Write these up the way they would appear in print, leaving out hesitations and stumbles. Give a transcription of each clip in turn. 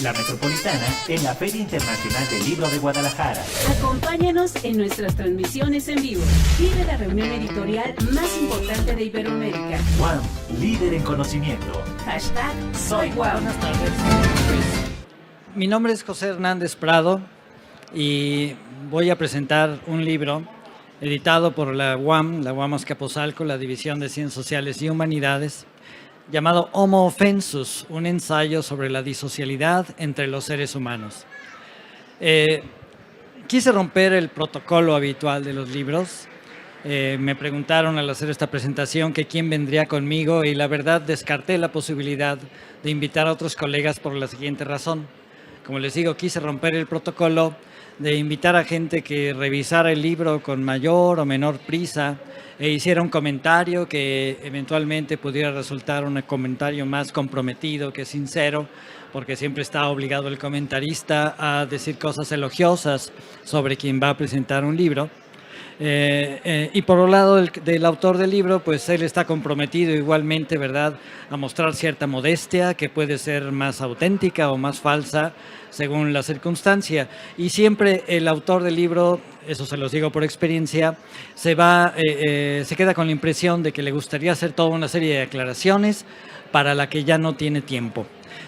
La Metropolitana en la Feria Internacional del Libro de Guadalajara. Acompáñanos en nuestras transmisiones en vivo. Vive la reunión editorial más importante de Iberoamérica. UAM, líder en conocimiento. Hashtag Soy UAM. Buenas tardes. Mi nombre es José Hernández Prado y voy a presentar un libro editado por la UAM Azcapotzalco, la División de Ciencias Sociales y Humanidades, llamado Homo Offensus, un ensayo sobre la disocialidad entre los seres humanos. Quise romper el protocolo habitual de los libros. Me preguntaron al hacer esta presentación que quién vendría conmigo y la verdad descarté la posibilidad de invitar a otros colegas por la siguiente razón. Como les digo, quise romper el protocolo de invitar a gente que revisara el libro con mayor o menor prisa e hiciera un comentario que eventualmente pudiera resultar un comentario más comprometido que sincero, porque siempre está obligado el comentarista a decir cosas elogiosas sobre quien va a presentar un libro. Y por un lado del autor del libro, pues él está comprometido igualmente, ¿verdad?, a mostrar cierta modestia que puede ser más auténtica o más falsa según la circunstancia. Y siempre el autor del libro, eso se los digo por experiencia, se queda con la impresión de que le gustaría hacer toda una serie de aclaraciones para la que ya no tiene tiempo.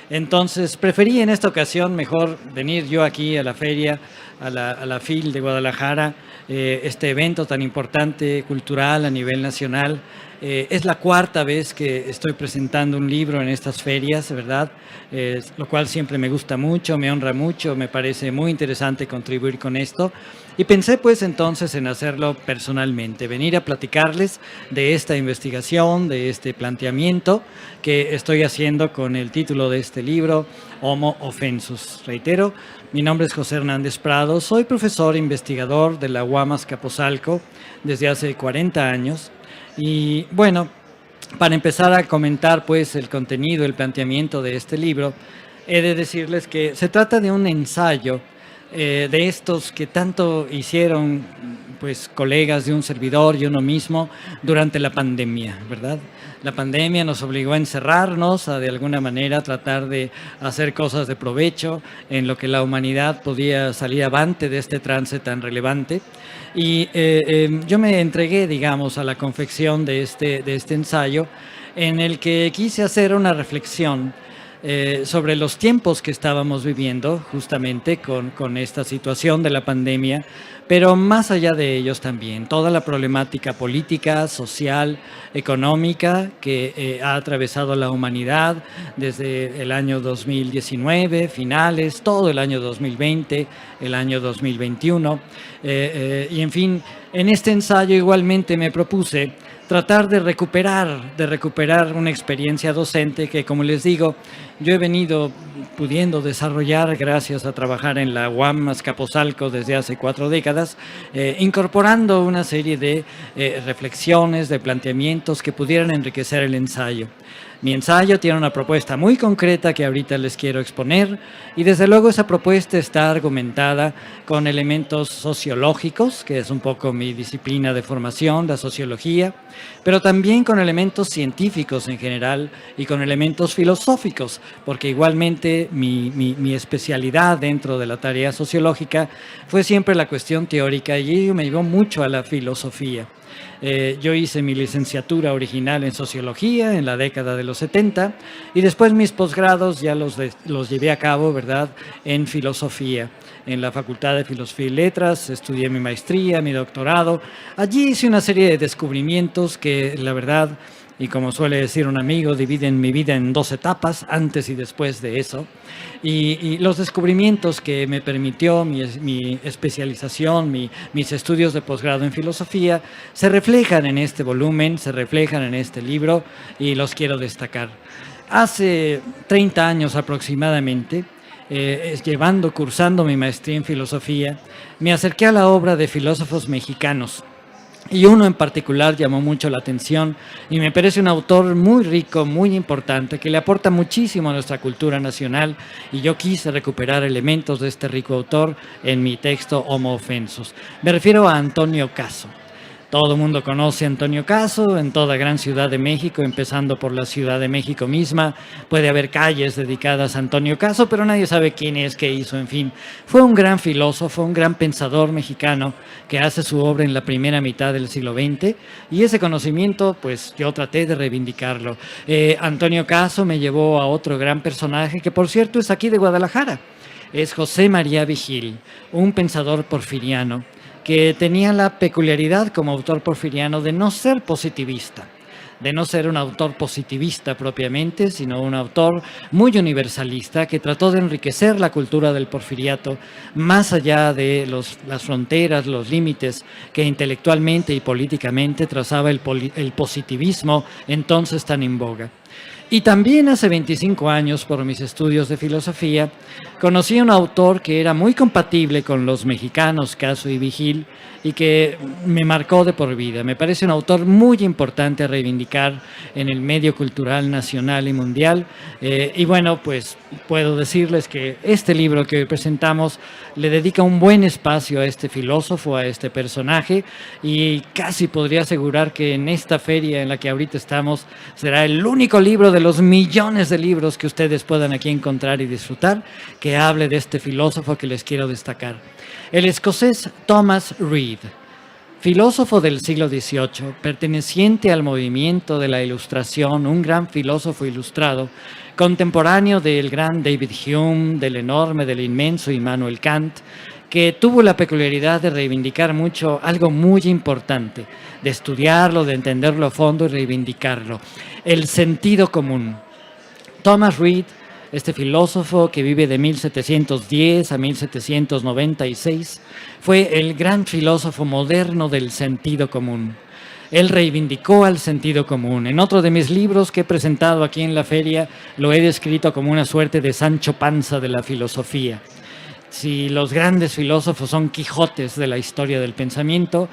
Entonces preferí en esta ocasión mejor venir yo aquí a la feria, a la FIL de Guadalajara, este evento tan importante cultural a nivel nacional. Es la cuarta vez que estoy presentando un libro en estas ferias, ¿verdad? Lo cual siempre me gusta mucho, me honra mucho, me parece muy interesante contribuir con esto. Y pensé pues entonces en hacerlo personalmente, venir a platicarles de esta investigación, de este planteamiento que estoy haciendo con el título de este libro, Homo Offensus. Reitero, mi nombre es José Hernández Prado, soy profesor investigador de la UAM Azcapotzalco desde hace 40 años. Y bueno, para empezar a comentar pues el contenido, el planteamiento de este libro, he de decirles que se trata de un ensayo de estos que tanto hicieron pues colegas de un servidor y uno mismo durante la pandemia, ¿verdad? La pandemia nos obligó a encerrarnos, a de alguna manera tratar de hacer cosas de provecho en lo que la humanidad podía salir avante de este trance tan relevante. Y yo me entregué, digamos, a la confección de este ensayo en el que quise hacer una reflexión sobre los tiempos que estábamos viviendo justamente con esta situación de la pandemia, pero más allá de ellos también, toda la problemática política, social, económica que ha atravesado la humanidad desde el año 2019, finales, todo el año 2020, el año 2021. Y en fin, en este ensayo igualmente me propuse tratar de recuperar una experiencia docente que, como les digo, yo he venido pudiendo desarrollar gracias a trabajar en la UAM Azcapotzalco desde hace 4 décadas, incorporando una serie de reflexiones, de planteamientos que pudieran enriquecer el ensayo. Mi ensayo tiene una propuesta muy concreta que ahorita les quiero exponer y desde luego esa propuesta está argumentada con elementos sociológicos, que es un poco mi disciplina de formación, la sociología, pero también con elementos científicos en general y con elementos filosóficos, porque igualmente mi especialidad dentro de la tarea sociológica fue siempre la cuestión teórica y ello me llevó mucho a la filosofía. Yo hice mi licenciatura original en Sociología en la década de los 70 y después mis posgrados ya los llevé a cabo, ¿verdad?, en Filosofía. En la Facultad de Filosofía y Letras estudié mi maestría, mi doctorado. Allí hice una serie de descubrimientos que, la verdad, y como suele decir un amigo, dividen mi vida en 2 etapas, antes y después de eso. Y los descubrimientos que me permitió mi especialización, mis estudios de posgrado en filosofía, se reflejan en este volumen, se reflejan en este libro y los quiero destacar. Hace 30 años aproximadamente, cursando mi maestría en filosofía, me acerqué a la obra de filósofos mexicanos. Y uno en particular llamó mucho la atención y me parece un autor muy rico, muy importante, que le aporta muchísimo a nuestra cultura nacional y yo quise recuperar elementos de este rico autor en mi texto Homo Offensus. Me refiero a Antonio Caso. Todo el mundo conoce a Antonio Caso en toda gran Ciudad de México, empezando por la Ciudad de México misma. Puede haber calles dedicadas a Antonio Caso, pero nadie sabe quién es, qué hizo, en fin. Fue un gran filósofo, un gran pensador mexicano que hace su obra en la primera mitad del siglo XX, y ese conocimiento, pues yo traté de reivindicarlo. Antonio Caso me llevó a otro gran personaje que, por cierto, es aquí de Guadalajara. Es José María Vigil, un pensador porfiriano que tenía la peculiaridad como autor porfiriano de no ser positivista, de no ser un autor positivista propiamente, sino un autor muy universalista que trató de enriquecer la cultura del porfiriato más allá de las fronteras, los límites que intelectualmente y políticamente trazaba el positivismo entonces tan en boga. Y también hace 25 años, por mis estudios de filosofía, conocí a un autor que era muy compatible con los mexicanos, Caso y Vigil, y que me marcó de por vida. Me parece un autor muy importante a reivindicar en el medio cultural nacional y mundial. Y bueno, pues puedo decirles que este libro que hoy presentamos le dedica un buen espacio a este filósofo, a este personaje, y casi podría asegurar que en esta feria en la que ahorita estamos será el único libro de los millones de libros que ustedes puedan aquí encontrar y disfrutar que hable de este filósofo que les quiero destacar. El escocés Thomas Reid, filósofo del siglo XVIII, perteneciente al movimiento de la Ilustración, un gran filósofo ilustrado, contemporáneo del gran David Hume, del enorme, del inmenso Immanuel Kant, que tuvo la peculiaridad de reivindicar mucho algo muy importante, de estudiarlo, de entenderlo a fondo y reivindicarlo: el sentido común. Thomas Reid, este filósofo que vive de 1710 a 1796, fue el gran filósofo moderno del sentido común. Él reivindicó al sentido común. En otro de mis libros que he presentado aquí en la feria, lo he descrito como una suerte de Sancho Panza de la filosofía. Si los grandes filósofos son Quijotes de la historia del pensamiento,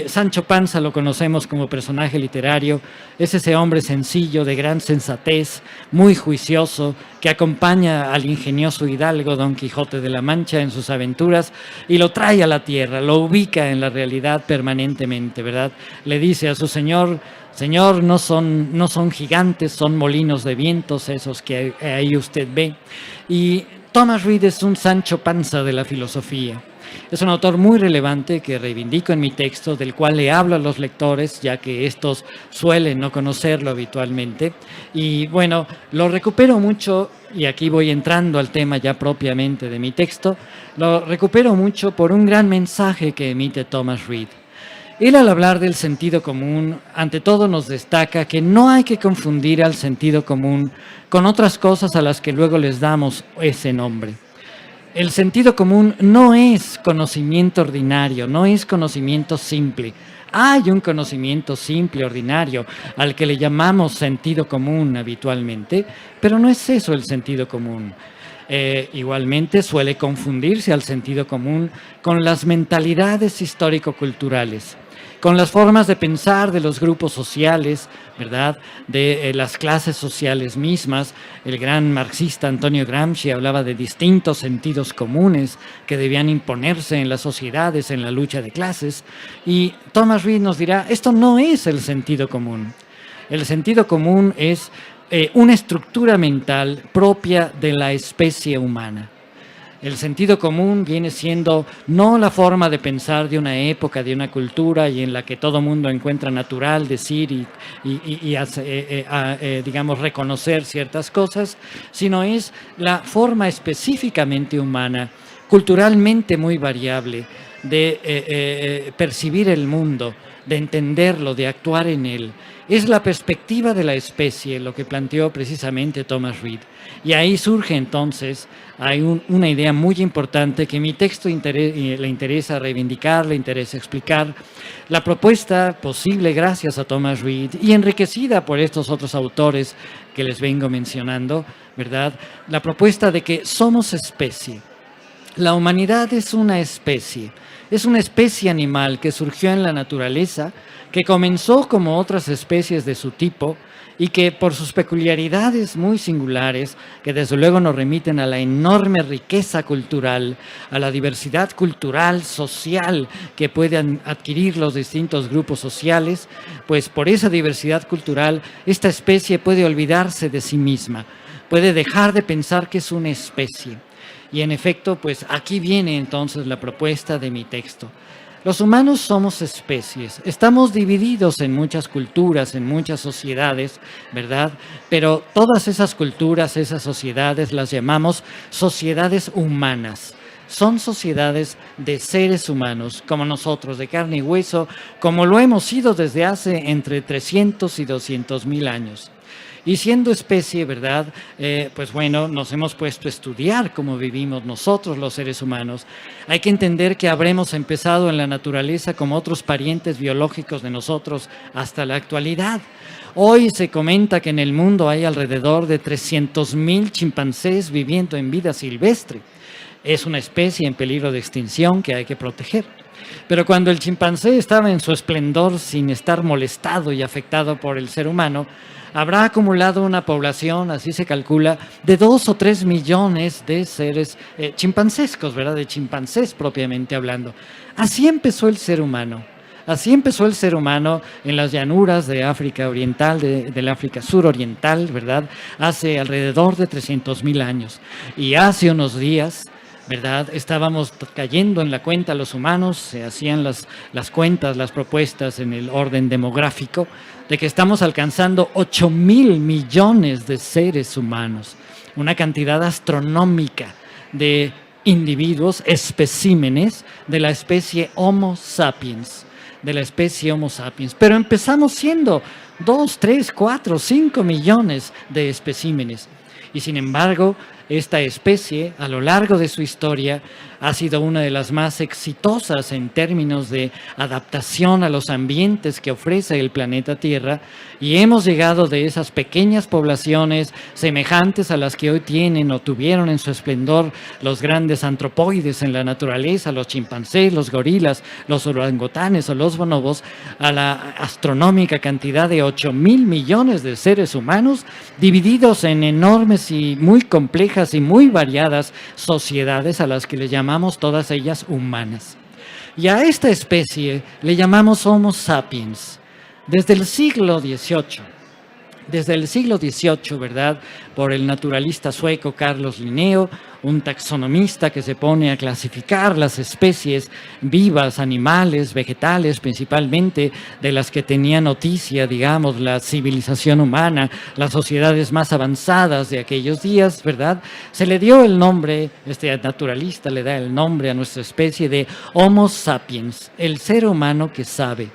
Sancho Panza lo conocemos como personaje literario. Es ese hombre sencillo, de gran sensatez, muy juicioso, que acompaña al ingenioso hidalgo Don Quijote de la Mancha en sus aventuras y lo trae a la tierra, lo ubica en la realidad permanentemente, ¿verdad? Le dice a su señor: Señor, no son gigantes, son molinos de vientos esos que ahí usted ve. Y Thomas Reid es un Sancho Panza de la filosofía. Es un autor muy relevante que reivindico en mi texto, del cual le hablo a los lectores, ya que estos suelen no conocerlo habitualmente. Y bueno, lo recupero mucho, y aquí voy entrando al tema ya propiamente de mi texto, lo recupero mucho por un gran mensaje que emite Thomas Reid. Él, al hablar del sentido común, ante todo nos destaca que no hay que confundir al sentido común con otras cosas a las que luego les damos ese nombre. El sentido común no es conocimiento ordinario, no es conocimiento simple. Hay un conocimiento simple, ordinario, al que le llamamos sentido común habitualmente, pero no es eso el sentido común. Igualmente suele confundirse al sentido común con las mentalidades histórico-culturales, con las formas de pensar de los grupos sociales, ¿verdad?, de las clases sociales mismas. El gran marxista Antonio Gramsci hablaba de distintos sentidos comunes que debían imponerse en las sociedades en la lucha de clases, y Thomas Reid nos dirá: esto no es el sentido común. El sentido común es una estructura mental propia de la especie humana. El sentido común viene siendo no la forma de pensar de una época, de una cultura, y en la que todo mundo encuentra natural decir digamos, reconocer ciertas cosas, sino es la forma específicamente humana, culturalmente muy variable, de percibir el mundo, de entenderlo, de actuar en él. Es la perspectiva de la especie lo que planteó precisamente Thomas Reid. Y ahí surge entonces, hay una idea muy importante que mi texto le interesa reivindicar, le interesa explicar. La propuesta posible gracias a Thomas Reid y enriquecida por estos otros autores que les vengo mencionando, ¿verdad? La propuesta de que somos especie. La humanidad es una especie. Es una especie animal que surgió en la naturaleza, que comenzó como otras especies de su tipo y que por sus peculiaridades muy singulares, que desde luego nos remiten a la enorme riqueza cultural, a la diversidad cultural, social que pueden adquirir los distintos grupos sociales, pues por esa diversidad cultural esta especie puede olvidarse de sí misma, puede dejar de pensar que es una especie. Y en efecto, pues aquí viene entonces la propuesta de mi texto. Los humanos somos especies, estamos divididos en muchas culturas, en muchas sociedades, ¿verdad? Pero todas esas culturas, esas sociedades las llamamos sociedades humanas. Son sociedades de seres humanos, como nosotros, de carne y hueso, como lo hemos sido desde hace entre 300 y 200 mil años. Y siendo especie, ¿verdad? Pues bueno, nos hemos puesto a estudiar cómo vivimos nosotros los seres humanos. Hay que entender que habremos empezado en la naturaleza como otros parientes biológicos de nosotros hasta la actualidad. Hoy se comenta que en el mundo hay alrededor de 300.000 chimpancés viviendo en vida silvestre. Es una especie en peligro de extinción que hay que proteger. Pero cuando el chimpancé estaba en su esplendor sin estar molestado y afectado por el ser humano, habrá acumulado una población, así se calcula, de 2 o 3 millones de seres chimpancescos, ¿verdad? De chimpancés propiamente hablando. Así empezó el ser humano. Así empezó el ser humano en las llanuras de África Oriental, del África suroriental, ¿verdad? Hace alrededor de 300.000 años. Y hace unos días, ¿verdad? Estábamos cayendo en la cuenta los humanos, se hacían las cuentas, las propuestas en el orden demográfico, de que estamos alcanzando 8.000 millones de seres humanos, una cantidad astronómica de individuos, especímenes de la especie Homo sapiens, Pero empezamos siendo 2, 3, 4, 5 millones de especímenes. Y sin embargo, esta especie, a lo largo de su historia, ha sido una de las más exitosas en términos de adaptación a los ambientes que ofrece el planeta Tierra, y hemos llegado de esas pequeñas poblaciones semejantes a las que hoy tienen o tuvieron en su esplendor los grandes antropoides en la naturaleza, los chimpancés, los gorilas, los orangutanes o los bonobos, a la astronómica cantidad de 8.000 millones de seres humanos divididos en enormes y muy complejas y muy variadas sociedades a las que le llamamos todas ellas humanas. Y a esta especie le llamamos Homo sapiens. Desde el siglo XVIII, ¿verdad? Por el naturalista sueco Carlos Linneo, un taxonomista que se pone a clasificar las especies vivas, animales, vegetales, principalmente de las que tenía noticia, digamos, la civilización humana, las sociedades más avanzadas de aquellos días, ¿verdad? Se le dio el nombre, este naturalista le da el nombre a nuestra especie de Homo sapiens, el ser humano que sabe.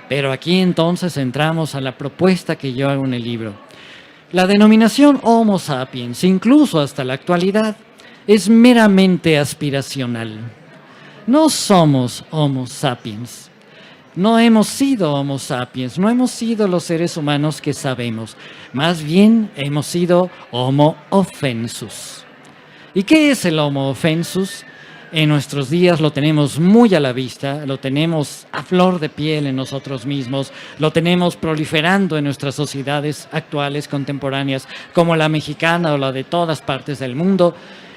Pero aquí entonces entramos a la propuesta que yo hago en el libro. La denominación Homo sapiens, incluso hasta la actualidad, es meramente aspiracional. No somos Homo sapiens. No hemos sido Homo sapiens, no hemos sido los seres humanos que sabemos. Más bien hemos sido Homo offensus. ¿Y qué es el Homo offensus? En nuestros días lo tenemos muy a la vista, lo tenemos a flor de piel en nosotros mismos, lo tenemos proliferando en nuestras sociedades actuales, contemporáneas, como la mexicana o la de todas partes del mundo.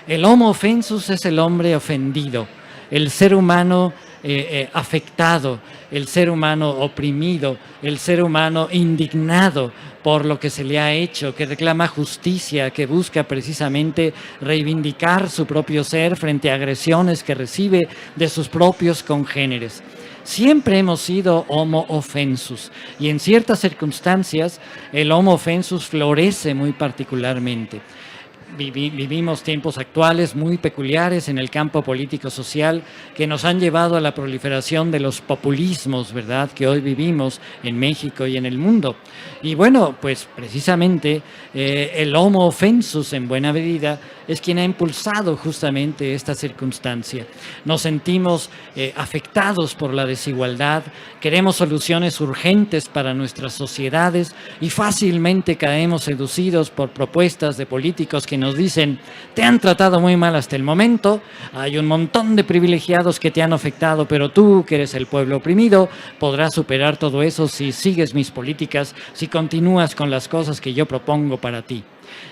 El Homo offensus es el hombre ofendido, el ser humano afectado, el ser humano oprimido, el ser humano indignado por lo que se le ha hecho, que reclama justicia, que busca precisamente reivindicar su propio ser frente a agresiones que recibe de sus propios congéneres. Siempre hemos sido Homo offensus y en ciertas circunstancias el Homo offensus florece muy particularmente. Vivimos tiempos actuales muy peculiares en el campo político-social que nos han llevado a la proliferación de los populismos, ¿verdad?, que hoy vivimos en México y en el mundo. Y bueno, pues precisamente el Homo offensus en buena medida es quien ha impulsado justamente esta circunstancia. Nos sentimos afectados por la desigualdad, queremos soluciones urgentes para nuestras sociedades y fácilmente caemos seducidos por propuestas de políticos que nos dicen: te han tratado muy mal hasta el momento, hay un montón de privilegiados que te han afectado, pero tú, que eres el pueblo oprimido, podrás superar todo eso si sigues mis políticas, si continúas con las cosas que yo propongo para ti.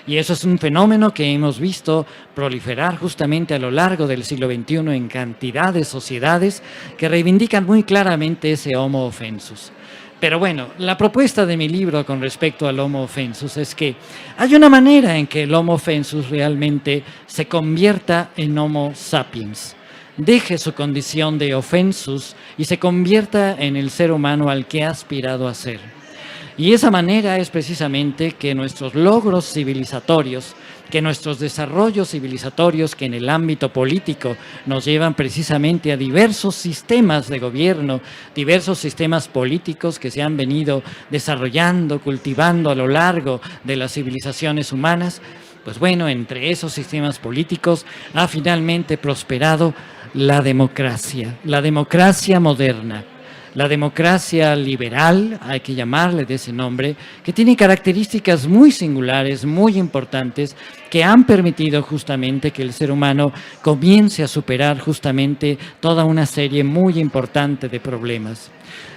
Y eso es un fenómeno que hemos visto proliferar justamente a lo largo del siglo XXI en cantidad de sociedades que reivindican muy claramente ese homo offensus. Pero bueno, la propuesta de mi libro con respecto al homo offensus es que hay una manera en que el homo offensus realmente se convierta en homo sapiens, deje su condición de offensus y se convierta en el ser humano al que ha aspirado a ser. Y esa manera es precisamente que nuestros logros civilizatorios, que nuestros desarrollos civilizatorios que en el ámbito político nos llevan precisamente a diversos sistemas de gobierno, diversos sistemas políticos que se han venido desarrollando, cultivando a lo largo de las civilizaciones humanas, pues bueno, entre esos sistemas políticos ha finalmente prosperado la democracia moderna. La democracia liberal, hay que llamarle de ese nombre, que tiene características muy singulares, muy importantes, que han permitido justamente que el ser humano comience a superar justamente toda una serie muy importante de problemas.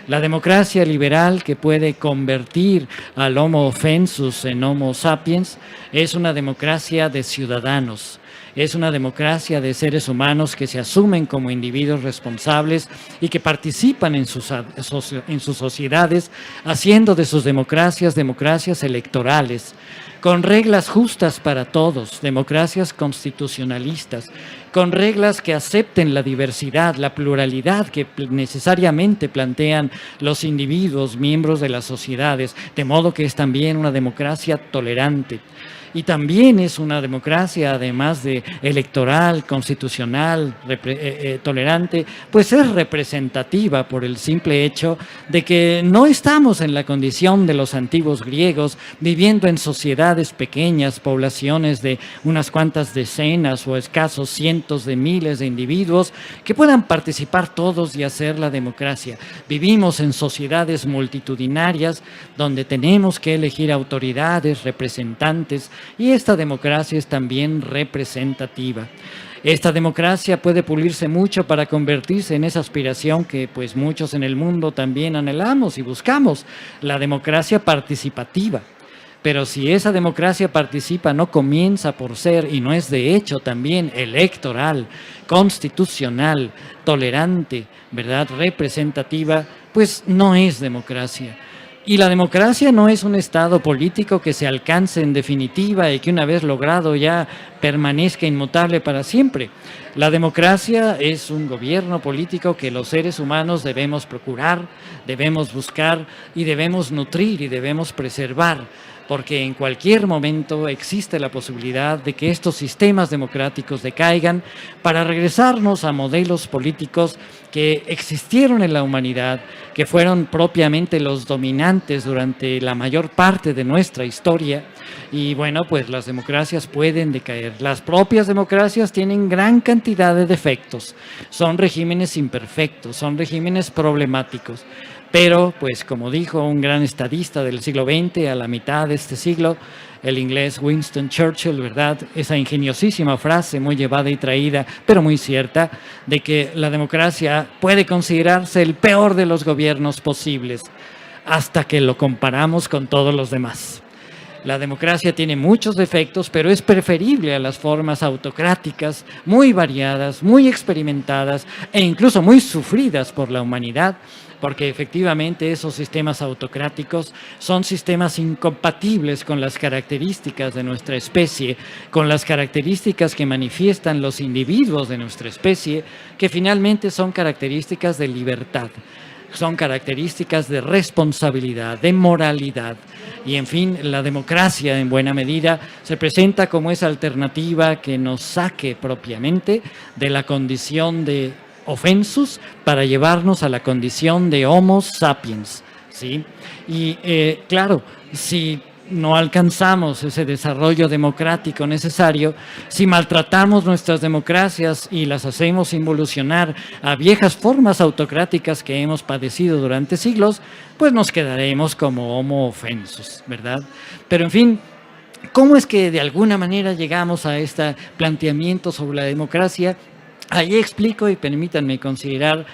La democracia liberal, que puede convertir al homo offensus en homo sapiens, es una democracia de ciudadanos. Es una democracia de seres humanos que se asumen como individuos responsables y que participan en sus sociedades, haciendo de sus democracias electorales, con reglas justas para todos, democracias constitucionalistas, con reglas que acepten la diversidad, la pluralidad que necesariamente plantean los individuos, miembros de las sociedades, de modo que es también una democracia tolerante. Y también es una democracia, además de electoral, constitucional, tolerante, pues es representativa por el simple hecho de que no estamos en la condición de los antiguos griegos, viviendo en sociedades pequeñas, poblaciones de unas cuantas decenas o escasos cientos de miles de individuos que puedan participar todos y hacer la democracia. Vivimos en sociedades multitudinarias donde tenemos que elegir autoridades, representantes, y esta democracia es también representativa. Esta democracia puede pulirse mucho para convertirse en esa aspiración que pues muchos en el mundo también anhelamos y buscamos, la democracia participativa. Pero si esa democracia participa no comienza por ser, y no es de hecho también electoral, constitucional, tolerante, ¿verdad?, representativa, pues no es democracia. Y la democracia no es un estado político que se alcance en definitiva y que una vez logrado ya permanezca inmutable para siempre. La democracia es un gobierno político que los seres humanos debemos procurar, debemos buscar y debemos nutrir y debemos preservar, porque en cualquier momento existe la posibilidad de que estos sistemas democráticos decaigan para regresarnos a modelos políticos que existieron en la humanidad, que fueron propiamente los dominantes durante la mayor parte de nuestra historia. Y bueno, pues las democracias pueden decaer. Las propias democracias tienen gran cantidad de defectos, son regímenes imperfectos, son regímenes problemáticos. Pero, pues como dijo un gran estadista del siglo XX, a la mitad de este siglo, el inglés Winston Churchill, ¿verdad?, esa ingeniosísima frase muy llevada y traída, pero muy cierta, de que la democracia puede considerarse el peor de los gobiernos posibles, hasta que lo comparamos con todos los demás. La democracia tiene muchos defectos, pero es preferible a las formas autocráticas, muy variadas, muy experimentadas e incluso muy sufridas por la humanidad, porque efectivamente esos sistemas autocráticos son sistemas incompatibles con las características de nuestra especie, con las características que manifiestan los individuos de nuestra especie, que finalmente son características de libertad, son características de responsabilidad, de moralidad. Y en fin, la democracia en buena medida se presenta como esa alternativa que nos saque propiamente de la condición de offensus para llevarnos a la condición de homo sapiens, ¿sí? Y claro, si no alcanzamos ese desarrollo democrático necesario, si maltratamos nuestras democracias y las hacemos involucionar a viejas formas autocráticas que hemos padecido durante siglos, pues nos quedaremos como homo offensus, ¿verdad? Pero en fin, ¿Cómo es que de alguna manera llegamos a este planteamiento sobre la democracia? Allí explico y permítanme considerar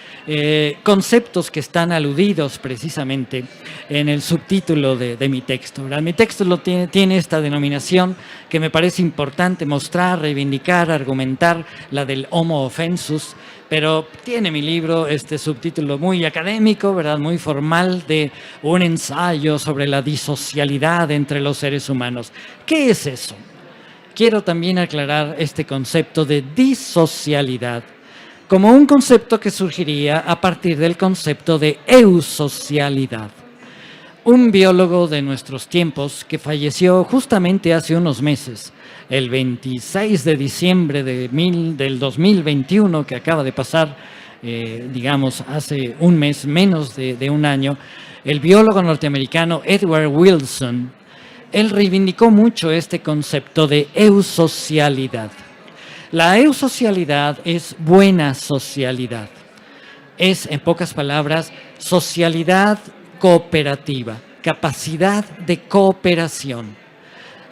conceptos que están aludidos precisamente en el subtítulo de mi texto, ¿verdad? Mi texto tiene esta denominación que me parece importante mostrar, reivindicar, argumentar, la del homo offensus, pero tiene mi libro este subtítulo muy académico, ¿verdad? Muy formal, de un ensayo sobre la disocialidad entre los seres humanos. ¿Qué es eso? Quiero también aclarar este concepto de disocialidad como un concepto que surgiría a partir del concepto de eusocialidad. Un biólogo de nuestros tiempos que falleció justamente hace unos meses, el 26 de diciembre del 2021, que acaba de pasar, digamos, hace un mes, menos de un año, el biólogo norteamericano Edward Wilson, él reivindicó mucho este concepto de eusocialidad. La eusocialidad es buena socialidad. Es, en pocas palabras, socialidad cooperativa, capacidad de cooperación.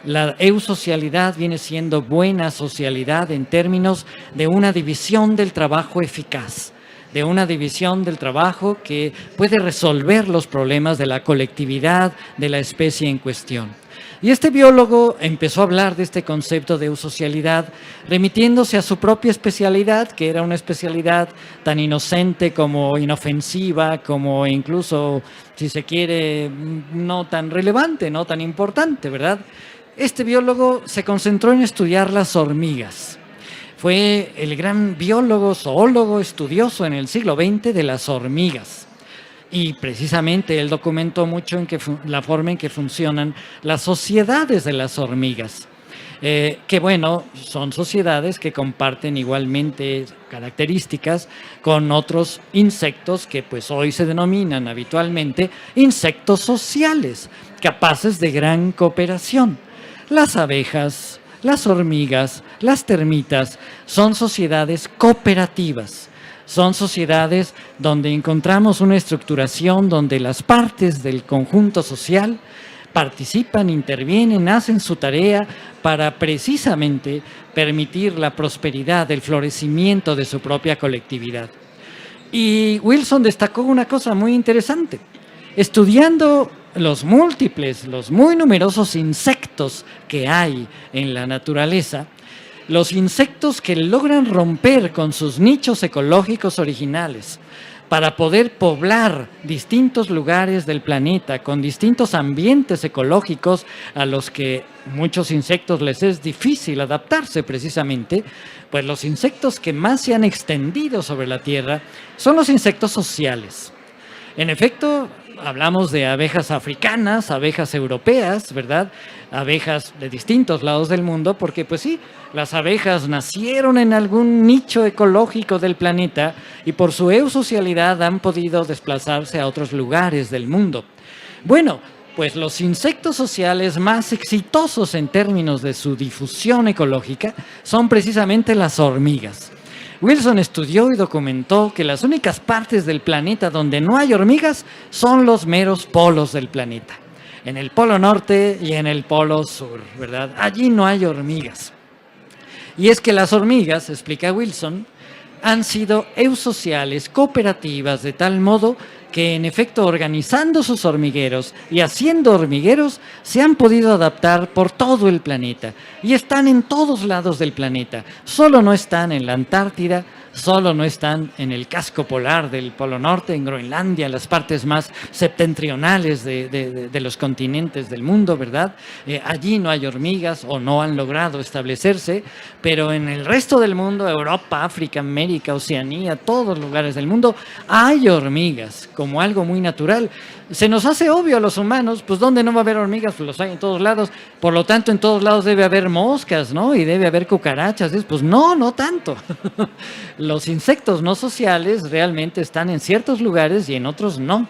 La eusocialidad viene siendo buena socialidad en términos de una división del trabajo eficaz, de una división del trabajo que puede resolver los problemas de la colectividad de la especie en cuestión. Y este biólogo empezó a hablar de este concepto de eusocialidad remitiéndose a su propia especialidad, que era una especialidad tan inocente como inofensiva, como incluso, si se quiere, no tan relevante, no tan importante, ¿verdad? Este biólogo se concentró en estudiar las hormigas. Fue el gran biólogo, zoólogo, estudioso en el siglo XX de las hormigas. Y precisamente él documentó mucho la forma en que funcionan las sociedades de las hormigas. Que bueno, son sociedades que comparten igualmente características con otros insectos que pues hoy se denominan habitualmente insectos sociales, capaces de gran cooperación. Las abejas, las hormigas, las termitas son sociedades cooperativas. Son sociedades donde encontramos una estructuración donde las partes del conjunto social participan, intervienen, hacen su tarea para precisamente permitir la prosperidad, el florecimiento de su propia colectividad. Y Wilson destacó una cosa muy interesante. Estudiando los múltiples, los muy numerosos insectos que hay en la naturaleza, los insectos que logran romper con sus nichos ecológicos originales para poder poblar distintos lugares del planeta con distintos ambientes ecológicos a los que muchos insectos les es difícil adaptarse precisamente, pues los insectos que más se han extendido sobre la Tierra son los insectos sociales. En efecto, hablamos de abejas africanas, abejas europeas, ¿verdad? Abejas de distintos lados del mundo, porque pues sí, las abejas nacieron en algún nicho ecológico del planeta y por su eusocialidad han podido desplazarse a otros lugares del mundo. Bueno, pues los insectos sociales más exitosos en términos de su difusión ecológica son precisamente las hormigas. Wilson estudió y documentó que las únicas partes del planeta donde no hay hormigas son los meros polos del planeta. En el polo norte y en el polo sur, ¿verdad? Allí no hay hormigas. Y es que las hormigas, explica Wilson, han sido eusociales, cooperativas, de tal modo que en efecto organizando sus hormigueros y haciendo hormigueros se han podido adaptar por todo el planeta y están en todos lados del planeta. Solo no están en la Antártida, solo no están en el casco polar del Polo Norte, en Groenlandia, en las partes más septentrionales de los continentes del mundo, ¿verdad? Allí no hay hormigas o no han logrado establecerse, pero en el resto del mundo, Europa, África, América, Oceanía, todos los lugares del mundo, hay hormigas como algo muy natural. Se nos hace obvio a los humanos, pues ¿dónde no va a haber hormigas? Pues los hay en todos lados, por lo tanto en todos lados debe haber moscas, ¿no? Y debe haber cucarachas, pues no tanto. Los insectos no sociales realmente están en ciertos lugares y en otros no.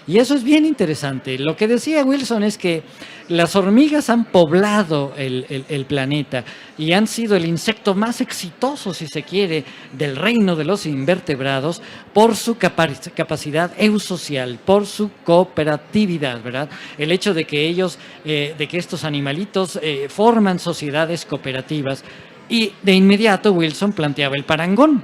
Y eso es bien interesante. Lo que decía Wilson es que las hormigas han poblado el planeta y han sido el insecto más exitoso, si se quiere, del reino de los invertebrados por su capacidad eusocial, por su cooperatividad, ¿verdad? El hecho de que de que estos animalitos forman sociedades cooperativas. Y de inmediato Wilson planteaba el parangón.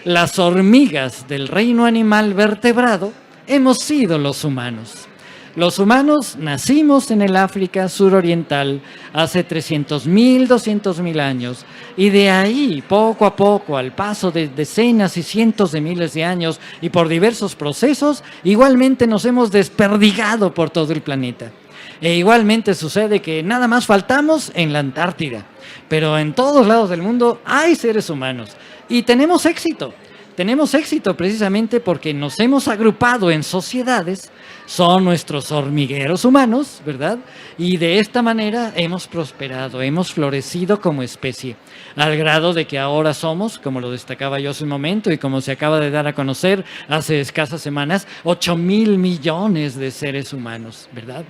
Las hormigas del reino animal vertebrado hemos sido los humanos. Los humanos nacimos en el África suroriental hace 300.000, 200.000 años y de ahí, poco a poco, al paso de decenas y cientos de miles de años y por diversos procesos, igualmente nos hemos desperdigado por todo el planeta. E igualmente sucede que nada más faltamos en la Antártida, pero en todos lados del mundo hay seres humanos y tenemos éxito. Tenemos éxito precisamente porque nos hemos agrupado en sociedades, son nuestros hormigueros humanos, ¿verdad? Y de esta manera hemos prosperado, hemos florecido como especie, al grado de que ahora somos, como lo destacaba yo hace un momento y como se acaba de dar a conocer hace escasas semanas, 8.000 millones de seres humanos, ¿verdad?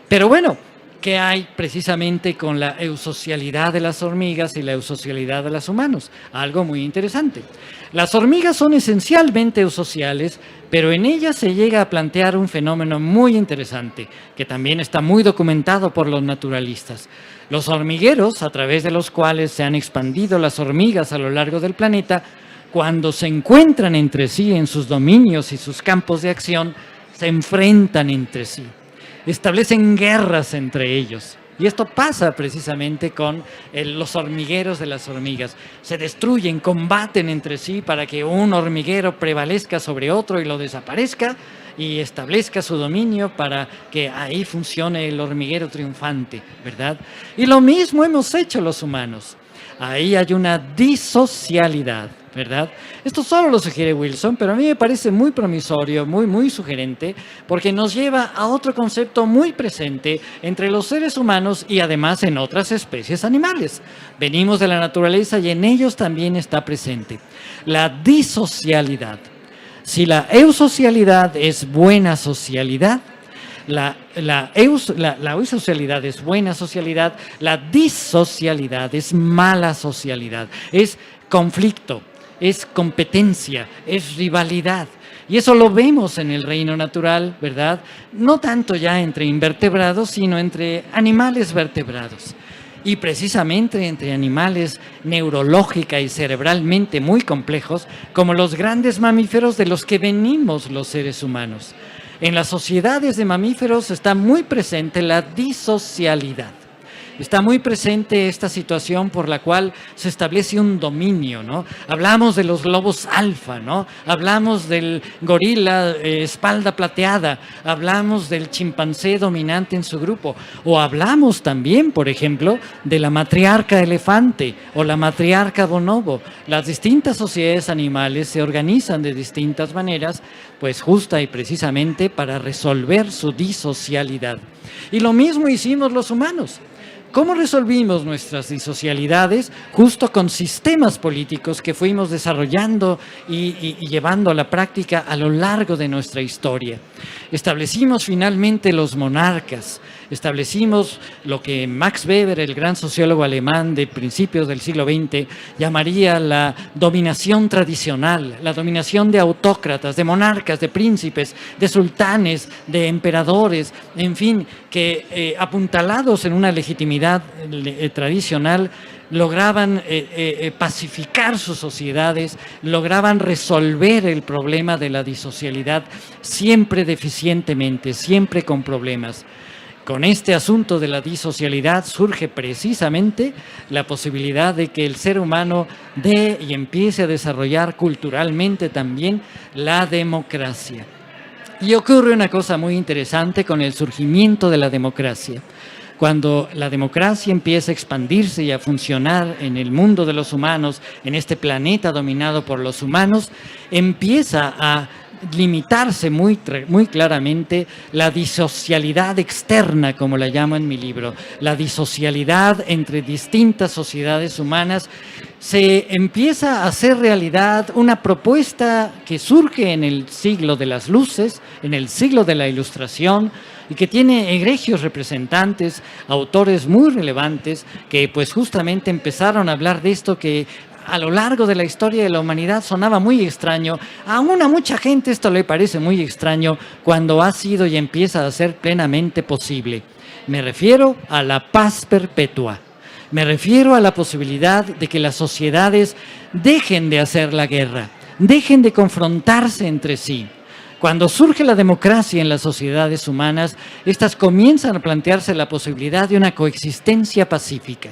Pero bueno, ¿qué hay precisamente con la eusocialidad de las hormigas y la eusocialidad de los humanos? Algo muy interesante. Las hormigas son esencialmente eusociales, pero en ellas se llega a plantear un fenómeno muy interesante, que también está muy documentado por los naturalistas. Los hormigueros, a través de los cuales se han expandido las hormigas a lo largo del planeta, cuando se encuentran entre sí en sus dominios y sus campos de acción, se enfrentan entre sí. Establecen guerras entre ellos. Y esto pasa precisamente con los hormigueros de las hormigas. Se destruyen, combaten entre sí para que un hormiguero prevalezca sobre otro y lo desaparezca y establezca su dominio para que ahí funcione el hormiguero triunfante, ¿verdad? Y lo mismo hemos hecho los humanos. Ahí hay una disocialidad, ¿verdad? Esto solo lo sugiere Wilson, pero a mí me parece muy promisorio, muy sugerente, porque nos lleva a otro concepto muy presente entre los seres humanos y además en otras especies animales. Venimos de la naturaleza y en ellos también está presente la disocialidad. Si la eusocialidad es buena socialidad, la eusocialidad es buena socialidad, la disocialidad es mala socialidad, es conflicto, es competencia, es rivalidad. Y eso lo vemos en el reino natural, ¿verdad? No tanto ya entre invertebrados, sino entre animales vertebrados. Y precisamente entre animales neurológica y cerebralmente muy complejos, como los grandes mamíferos de los que venimos los seres humanos. En las sociedades de mamíferos está muy presente la disocialidad. Está muy presente esta situación por la cual se establece un dominio, ¿no? Hablamos de los lobos alfa, ¿no? Hablamos del gorila espalda plateada, hablamos del chimpancé dominante en su grupo, o hablamos también, por ejemplo, de la matriarca elefante o la matriarca bonobo. Las distintas sociedades animales se organizan de distintas maneras, pues justa y precisamente para resolver su disocialidad. Y lo mismo hicimos los humanos. ¿Cómo resolvimos nuestras disocialidades? Justo con sistemas políticos que fuimos desarrollando y llevando a la práctica a lo largo de nuestra historia. Establecimos finalmente los monarcas, establecimos lo que Max Weber, el gran sociólogo alemán de principios del siglo XX, llamaría la dominación tradicional, la dominación de autócratas, de monarcas, de príncipes, de sultanes, de emperadores, en fin, que apuntalados en una legitimidad tradicional, lograban pacificar sus sociedades, lograban resolver el problema de la disocialidad siempre deficientemente, siempre con problemas. Con este asunto de la disocialidad surge precisamente la posibilidad de que el ser humano dé y empiece a desarrollar culturalmente también la democracia. Y ocurre una cosa muy interesante con el surgimiento de la democracia. Cuando la democracia empieza a expandirse y a funcionar en el mundo de los humanos, en este planeta dominado por los humanos, empieza a limitarse muy claramente la disocialidad externa, como la llamo en mi libro, la disocialidad entre distintas sociedades humanas. Se empieza a hacer realidad una propuesta que surge en el siglo de las luces, en el siglo de la Ilustración, y que tiene egregios representantes, autores muy relevantes, que pues justamente empezaron a hablar de esto que a lo largo de la historia de la humanidad sonaba muy extraño. Aún a mucha gente esto le parece muy extraño cuando ha sido y empieza a ser plenamente posible. Me refiero a la paz perpetua. Me refiero a la posibilidad de que las sociedades dejen de hacer la guerra, dejen de confrontarse entre sí. Cuando surge la democracia en las sociedades humanas, estas comienzan a plantearse la posibilidad de una coexistencia pacífica.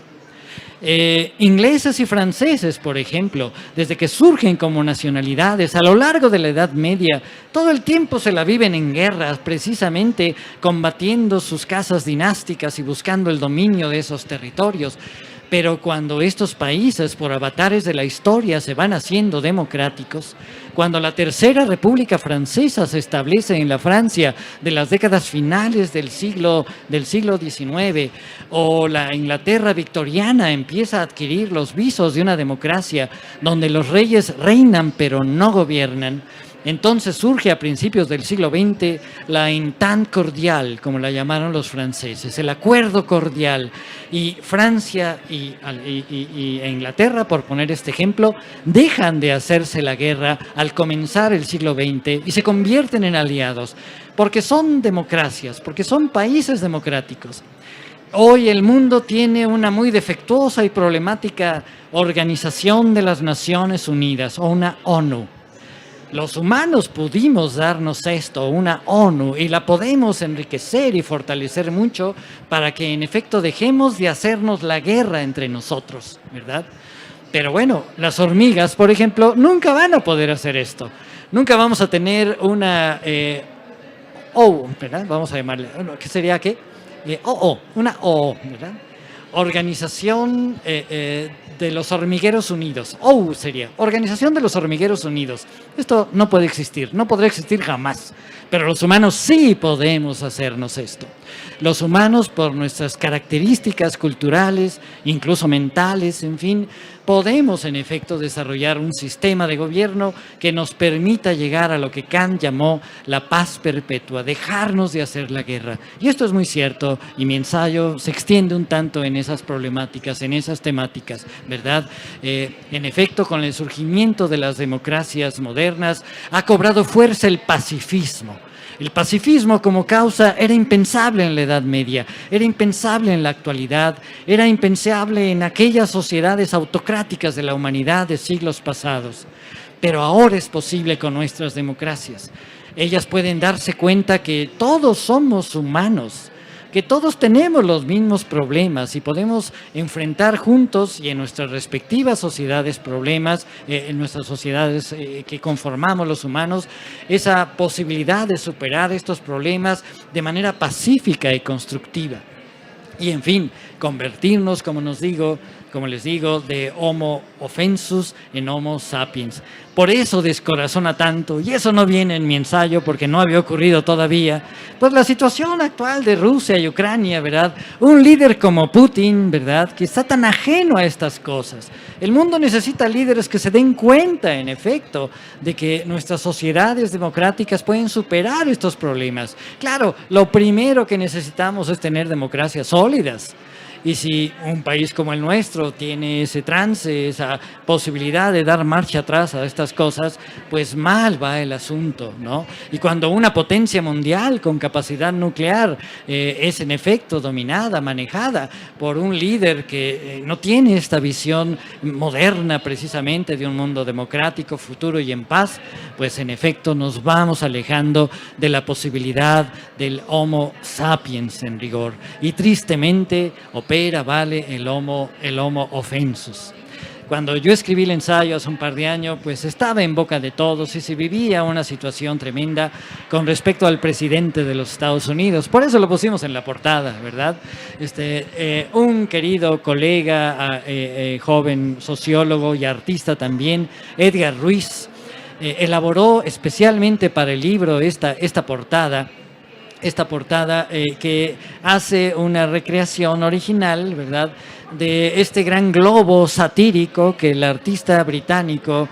Ingleses y franceses, por ejemplo, desde que surgen como nacionalidades a lo largo de la Edad Media, todo el tiempo se la viven en guerras, precisamente combatiendo sus casas dinásticas y buscando el dominio de esos territorios. Pero cuando estos países, por avatares de la historia, se van haciendo democráticos, cuando la Tercera República Francesa se establece en la Francia de las décadas finales del siglo XIX, o la Inglaterra victoriana empieza a adquirir los visos de una democracia donde los reyes reinan pero no gobiernan, entonces surge a principios del siglo XX la entente cordial, como la llamaron los franceses, el acuerdo cordial. Y Francia e Inglaterra, por poner este ejemplo, dejan de hacerse la guerra al comenzar el siglo XX y se convierten en aliados, porque son democracias, porque son países democráticos. Hoy el mundo tiene una muy defectuosa y problemática Organización de las Naciones Unidas, o una ONU. Los humanos pudimos darnos esto, una ONU, y la podemos enriquecer y fortalecer mucho para que en efecto dejemos de hacernos la guerra entre nosotros, ¿verdad? Pero bueno, las hormigas, por ejemplo, nunca van a poder hacer esto. Nunca vamos a tener una ¿verdad? Vamos a llamarle, ¿qué sería qué? Una ¿verdad? Organización de los Hormigueros Unidos. Sería Organización de los Hormigueros Unidos. Esto no puede existir, no podrá existir jamás. Pero los humanos sí podemos hacernos esto. Los humanos, por nuestras características culturales, incluso mentales, en fin, podemos en efecto desarrollar un sistema de gobierno que nos permita llegar a lo que Kant llamó la paz perpetua, dejarnos de hacer la guerra. Y esto es muy cierto, y mi ensayo se extiende un tanto en esas problemáticas, en esas temáticas, ¿verdad? En efecto, con el surgimiento de las democracias modernas, ha cobrado fuerza el pacifismo. El pacifismo como causa era impensable en la Edad Media, era impensable en la actualidad, era impensable en aquellas sociedades autocráticas de la humanidad de siglos pasados. Pero ahora es posible con nuestras democracias. Ellas pueden darse cuenta que todos somos humanos, que todos tenemos los mismos problemas y podemos enfrentar juntos y en nuestras respectivas sociedades problemas, en nuestras sociedades que conformamos los humanos, esa posibilidad de superar estos problemas de manera pacífica y constructiva. Y en fin, convertirnos, como les digo, de Homo offensus en Homo sapiens. Por eso descorazona tanto, y eso no viene en mi ensayo porque no había ocurrido todavía, pues la situación actual de Rusia y Ucrania, ¿verdad? Un líder como Putin, ¿verdad?, que está tan ajeno a estas cosas. El mundo necesita líderes que se den cuenta, en efecto, de que nuestras sociedades democráticas pueden superar estos problemas. Claro, lo primero que necesitamos es tener democracias sólidas. Y si un país como el nuestro tiene ese trance, esa posibilidad de dar marcha atrás a estas cosas, pues mal va el asunto, ¿no? Y cuando una potencia mundial con capacidad nuclear es en efecto dominada, manejada por un líder que no tiene esta visión moderna precisamente de un mundo democrático, futuro y en paz, pues en efecto nos vamos alejando de la posibilidad del Homo sapiens en rigor. Y tristemente vale el Homo offensus. Cuando yo escribí el ensayo hace un par de años, pues estaba en boca de todos y se vivía una situación tremenda con respecto al presidente de los Estados Unidos. Por eso lo pusimos en la portada, ¿verdad? Un querido colega, joven sociólogo y artista también, Edgar Ruiz, elaboró especialmente para el libro esta portada que hace una recreación original, ¿verdad?, de este gran globo satírico que el artista británico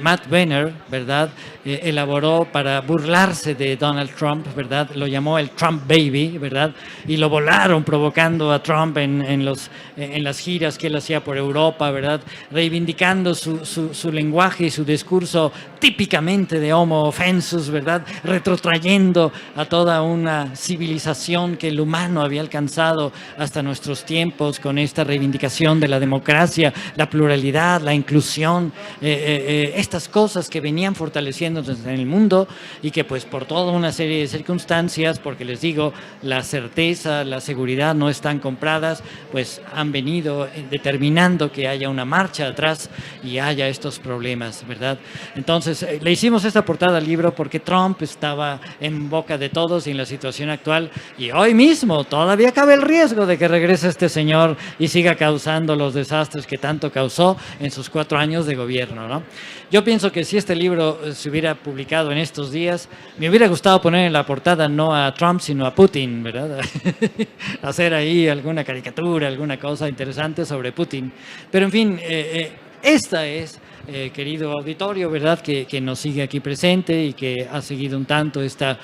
Matt Weiner, ¿verdad?, elaboró para burlarse de Donald Trump, ¿verdad? Lo llamó el Trump Baby, ¿verdad? Y lo volaron provocando a Trump en las giras que él hacía por Europa, ¿verdad? Reivindicando su lenguaje y su discurso típicamente de homo offensus, ¿verdad? Retrotrayendo a toda una civilización que el humano había alcanzado hasta nuestros tiempos con esta reivindicación de la democracia, la pluralidad, la inclusión, estas cosas que venían fortaleciendo en el mundo y que pues por toda una serie de circunstancias, porque les digo, la certeza, la seguridad no están compradas, pues han venido determinando que haya una marcha atrás y haya estos problemas, ¿verdad? Entonces le hicimos esta portada al libro porque Trump estaba en boca de todos y en la situación actual, y hoy mismo todavía cabe el riesgo de que regrese este señor y siga causando los desastres que tanto causó en sus 4 años de gobierno, ¿no? Yo pienso que si este libro se hubiera publicado en estos días, me hubiera gustado poner en la portada no a Trump, sino a Putin, ¿verdad? Hacer ahí alguna caricatura, alguna cosa interesante sobre Putin. Pero en fin, esta es, querido auditorio, ¿verdad?, que nos sigue aquí presente y que ha seguido un tanto esta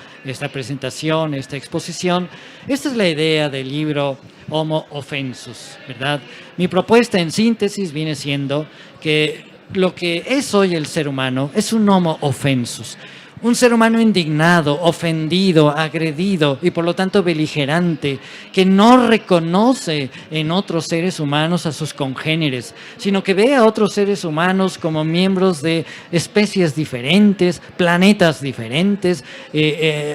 presentación, esta exposición. Esta es la idea del libro Homo Offensus, ¿verdad? Mi propuesta en síntesis viene siendo que lo que es hoy el ser humano es un Homo Offensus. Un ser humano indignado, ofendido, agredido y por lo tanto beligerante, que no reconoce en otros seres humanos a sus congéneres, sino que ve a otros seres humanos como miembros de especies diferentes, planetas diferentes,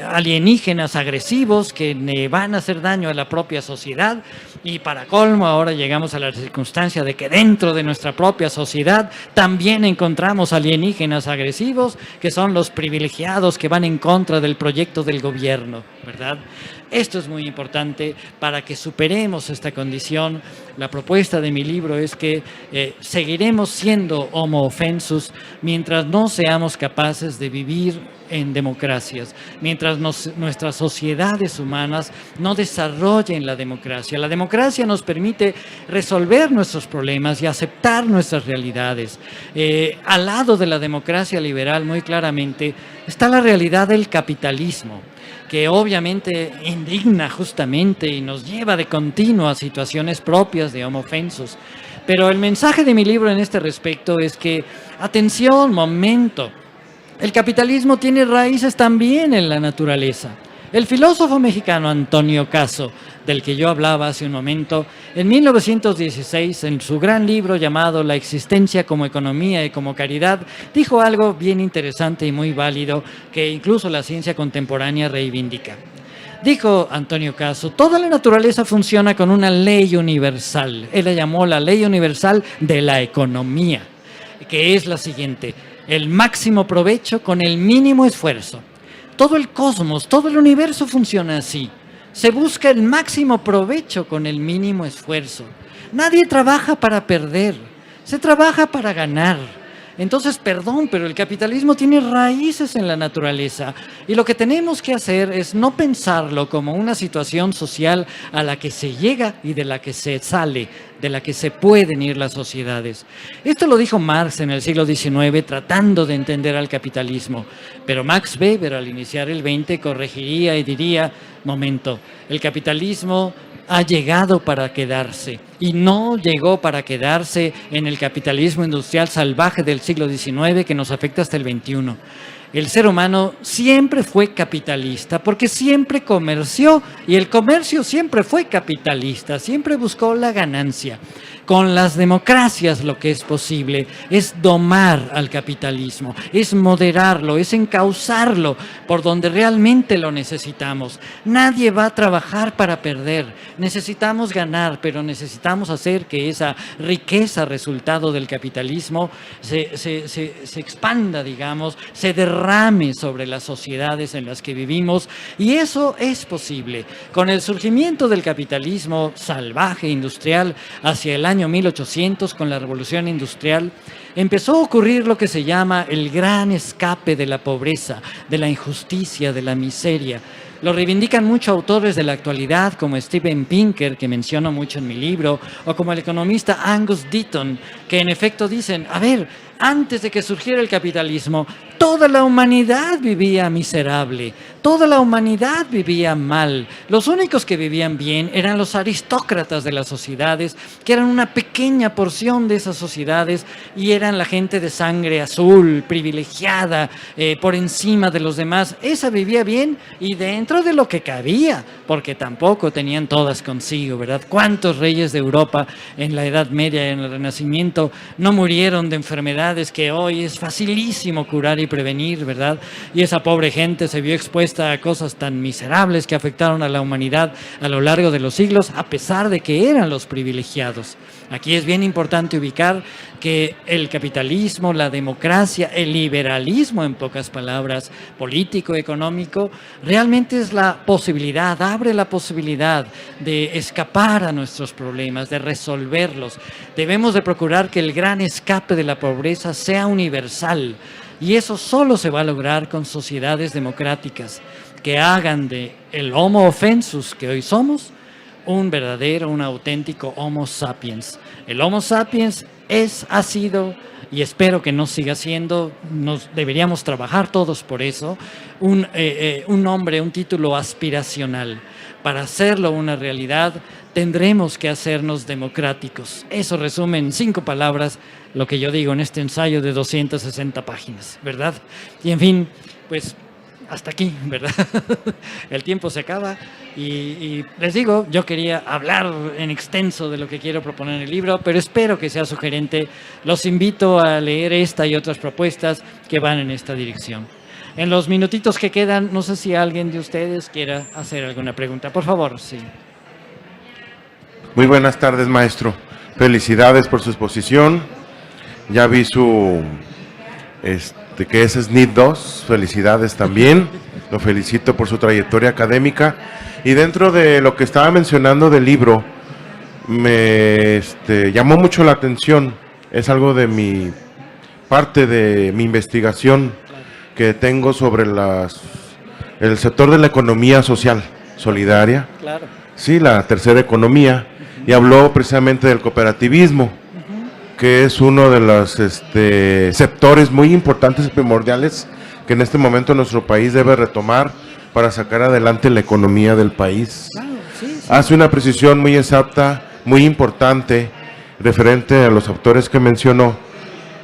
alienígenas agresivos que van a hacer daño a la propia sociedad. Y para colmo, ahora llegamos a la circunstancia de que dentro de nuestra propia sociedad también encontramos alienígenas agresivos, que son los privilegiados que van en contra del proyecto del gobierno, ¿verdad? Esto es muy importante para que superemos esta condición. La propuesta de mi libro es que seguiremos siendo homo offensus mientras no seamos capaces de vivir en democracias, mientras nuestras sociedades humanas no desarrollen la democracia. La democracia nos permite resolver nuestros problemas y aceptar nuestras realidades. Al lado de la democracia liberal, muy claramente, está la realidad del capitalismo, que obviamente indigna justamente y nos lleva de continuo a situaciones propias de homo offensus. Pero el mensaje de mi libro en este respecto es que, atención, momento, el capitalismo tiene raíces también en la naturaleza. El filósofo mexicano Antonio Caso, del que yo hablaba hace un momento, en 1916, en su gran libro llamado La existencia como economía y como caridad, dijo algo bien interesante y muy válido que incluso la ciencia contemporánea reivindica. Dijo Antonio Caso, toda la naturaleza funciona con una ley universal. Él la llamó la ley universal de la economía, que es la siguiente: el máximo provecho con el mínimo esfuerzo. Todo el cosmos, todo el universo funciona así. Se busca el máximo provecho con el mínimo esfuerzo. Nadie trabaja para perder, se trabaja para ganar. Entonces, perdón, pero el capitalismo tiene raíces en la naturaleza y lo que tenemos que hacer es no pensarlo como una situación social a la que se llega y de la que se sale, de la que se pueden ir las sociedades. Esto lo dijo Marx en el siglo XIX tratando de entender al capitalismo, pero Max Weber al iniciar el XX corregiría y diría, momento, el capitalismo ha llegado para quedarse y no llegó para quedarse en el capitalismo industrial salvaje del siglo XIX que nos afecta hasta el XXI. El ser humano siempre fue capitalista porque siempre comerció y el comercio siempre fue capitalista, siempre buscó la ganancia. Con las democracias lo que es posible es domar al capitalismo, es moderarlo, es encauzarlo por donde realmente lo necesitamos. Nadie va a trabajar para perder, necesitamos ganar, pero necesitamos hacer que esa riqueza resultado del capitalismo se expanda, digamos, se derrame sobre las sociedades en las que vivimos, y eso es posible. Con el surgimiento del capitalismo salvaje, industrial, hacia el año año 1800, con la Revolución Industrial, empezó a ocurrir lo que se llama el gran escape de la pobreza, de la injusticia, de la miseria. Lo reivindican muchos autores de la actualidad, como Steven Pinker, que menciono mucho en mi libro, o como el economista Angus Deaton, que en efecto dicen, a ver, antes de que surgiera el capitalismo, toda la humanidad vivía miserable, toda la humanidad vivía mal. Los únicos que vivían bien eran los aristócratas de las sociedades, que eran una pequeña porción de esas sociedades y eran la gente de sangre azul, privilegiada, por encima de los demás. Esa vivía bien y dentro de lo que cabía, porque tampoco tenían todas consigo, ¿verdad? ¿Cuántos reyes de Europa en la Edad Media y en el Renacimiento no murieron de enfermedades que hoy es facilísimo curar y prevenir, ¿verdad? Y esa pobre gente se vio expuesta a cosas tan miserables que afectaron a la humanidad a lo largo de los siglos, a pesar de que eran los privilegiados. Aquí es bien importante ubicar que el capitalismo, la democracia, el liberalismo, en pocas palabras, político, económico, realmente es la posibilidad, abre la posibilidad de escapar a nuestros problemas, de resolverlos. Debemos de procurar que el gran escape de la pobreza sea universal, y eso solo se va a lograr con sociedades democráticas que hagan de el Homo offensus que hoy somos un verdadero, un auténtico Homo sapiens. El Homo sapiens ha sido, y espero que no siga siendo, deberíamos trabajar todos por eso, un nombre, un título aspiracional. Para hacerlo una realidad, tendremos que hacernos democráticos. Eso resume en 5 palabras lo que yo digo en este ensayo de 260 páginas, ¿verdad? Y en fin, pues hasta aquí, ¿verdad? El tiempo se acaba y les digo, yo quería hablar en extenso de lo que quiero proponer en el libro, pero espero que sea sugerente. Los invito a leer esta y otras propuestas que van en esta dirección. En los minutitos que quedan, no sé si alguien de ustedes quiera hacer alguna pregunta. Por favor, sí. Muy buenas tardes, maestro. Felicidades por su exposición. Ya vi su... que es SNID 2, felicidades también, lo felicito por su trayectoria académica. Y dentro de lo que estaba mencionando del libro, me llamó mucho la atención, es algo de parte de mi investigación que tengo sobre el sector de la economía social, solidaria, Claro. sí, la tercera economía, y habló precisamente del cooperativismo, que es uno de los sectores muy importantes y primordiales que en este momento nuestro país debe retomar para sacar adelante la economía del país. Claro, sí, sí. Hace una precisión muy exacta, muy importante, referente a los autores que mencionó,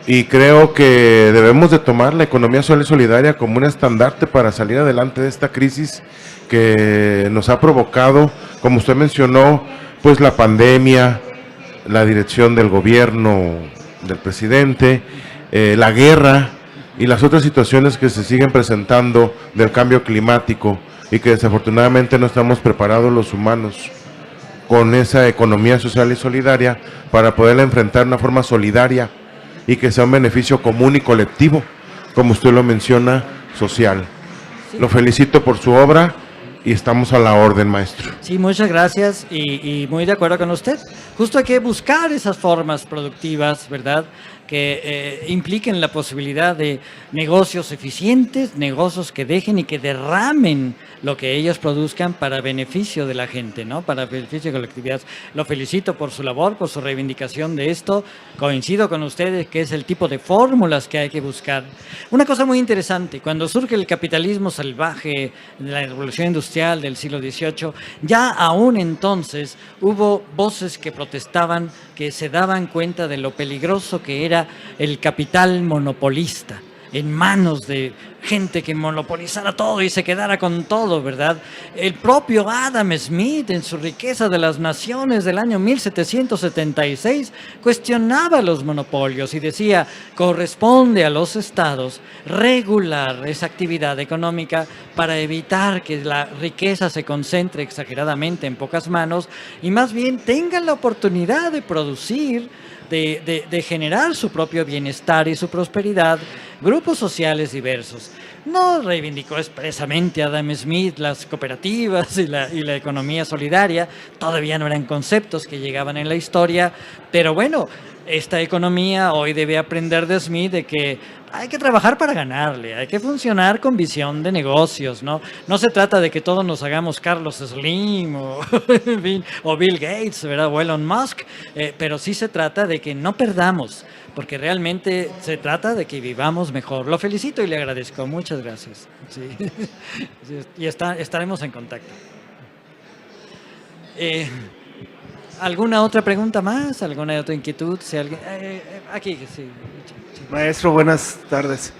y creo que debemos de tomar la economía social y solidaria como un estandarte para salir adelante de esta crisis que nos ha provocado, como usted mencionó, pues la pandemia, la dirección del gobierno, del presidente, la guerra y las otras situaciones que se siguen presentando del cambio climático y que desafortunadamente no estamos preparados los humanos con esa economía social y solidaria para poderla enfrentar de una forma solidaria y que sea un beneficio común y colectivo, como usted lo menciona, social. Sí. Lo felicito por su obra y estamos a la orden, maestro. Sí, muchas gracias y muy de acuerdo con usted. Justo hay que buscar esas formas productivas, ¿verdad?, que impliquen la posibilidad de negocios eficientes, negocios que dejen y que derramen lo que ellos produzcan para beneficio de la gente, ¿no?, para beneficio de la colectividad. Lo felicito por su labor, por su reivindicación de esto. Coincido con ustedes que es el tipo de fórmulas que hay que buscar. Una cosa muy interesante, cuando surge el capitalismo salvaje de la revolución industrial del siglo XVIII, ya aún entonces hubo voces que protestaban, que se daban cuenta de lo peligroso que era el capital monopolista, en manos de gente que monopolizara todo y se quedara con todo, ¿verdad? El propio Adam Smith, en su Riqueza de las Naciones del año 1776, cuestionaba los monopolios y decía, corresponde a los estados regular esa actividad económica para evitar que la riqueza se concentre exageradamente en pocas manos y más bien tengan la oportunidad de producir, de generar su propio bienestar y su prosperidad, grupos sociales diversos. No reivindicó expresamente a Adam Smith las cooperativas y la economía solidaria, todavía no eran conceptos que llegaban en la historia, pero bueno, esta economía hoy debe aprender de Smith de que hay que trabajar para ganarle, hay que funcionar con visión de negocios, ¿no? No se trata de que todos nos hagamos Carlos Slim o Bill Gates, ¿verdad? O Elon Musk, pero sí se trata de que no perdamos, porque realmente se trata de que vivamos mejor. Lo felicito y le agradezco. Muchas gracias. Sí. Y estaremos en contacto. ¿Alguna otra pregunta más? ¿Alguna otra inquietud? Si alguien, aquí, sí. Maestro, buenas tardes.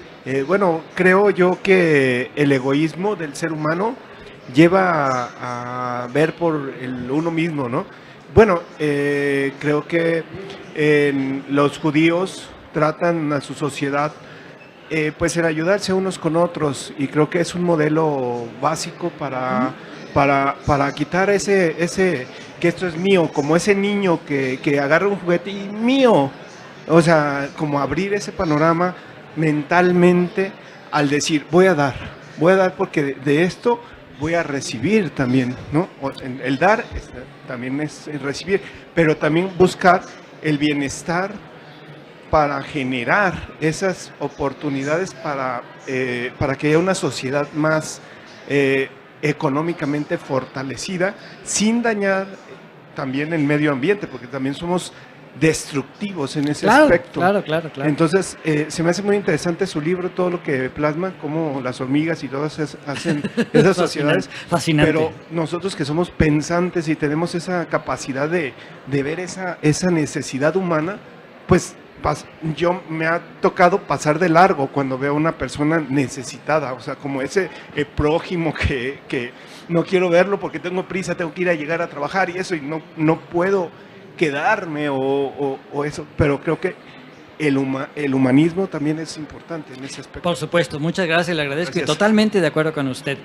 Bueno, creo yo que el egoísmo del ser humano lleva a ver por uno mismo, ¿no? Bueno, creo que los judíos tratan a su sociedad pues en ayudarse unos con otros, y creo que es un modelo básico para quitar ese que esto es mío, como ese niño que agarra un juguete y mío, o sea, como abrir ese panorama mentalmente al decir voy a dar porque de esto voy a recibir también, ¿no? El dar también es el recibir, pero también buscar el bienestar para generar esas oportunidades para que haya una sociedad más económicamente fortalecida, sin dañar también el medio ambiente, porque también somos destructivos en ese aspecto. Claro. Entonces, se me hace muy interesante su libro, todo lo que plasma, cómo las hormigas y todas hacen esas sociedades. Fascinante. Pero nosotros que somos pensantes y tenemos esa capacidad de ver esa necesidad humana, pues yo me ha tocado pasar de largo cuando veo a una persona necesitada, o sea, como ese prójimo que no quiero verlo porque tengo prisa, tengo que ir a llegar a trabajar y eso, y no puedo quedarme o eso, pero creo que el humanismo también es importante en ese aspecto. Por supuesto, muchas gracias, le agradezco. Gracias. Y totalmente de acuerdo con usted.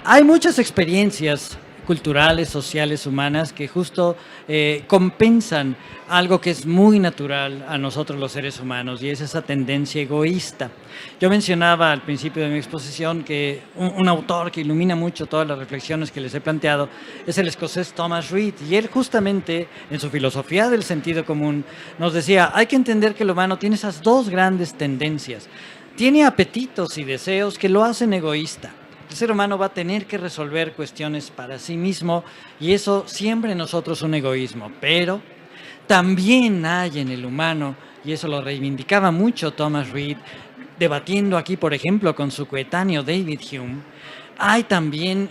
Hay muchas experiencias culturales, sociales, humanas, que justo compensan algo que es muy natural a nosotros los seres humanos, y es esa tendencia egoísta. Yo mencionaba al principio de mi exposición que un autor que ilumina mucho todas las reflexiones que les he planteado es el escocés Thomas Reid, y él justamente en su filosofía del sentido común nos decía, hay que entender que el humano tiene esas dos grandes tendencias. Tiene apetitos y deseos que lo hacen egoísta. El ser humano va a tener que resolver cuestiones para sí mismo, y eso siembra en nosotros un egoísmo. Pero también hay en el humano, y eso lo reivindicaba mucho Thomas Reid, debatiendo aquí, por ejemplo, con su coetáneo David Hume, hay también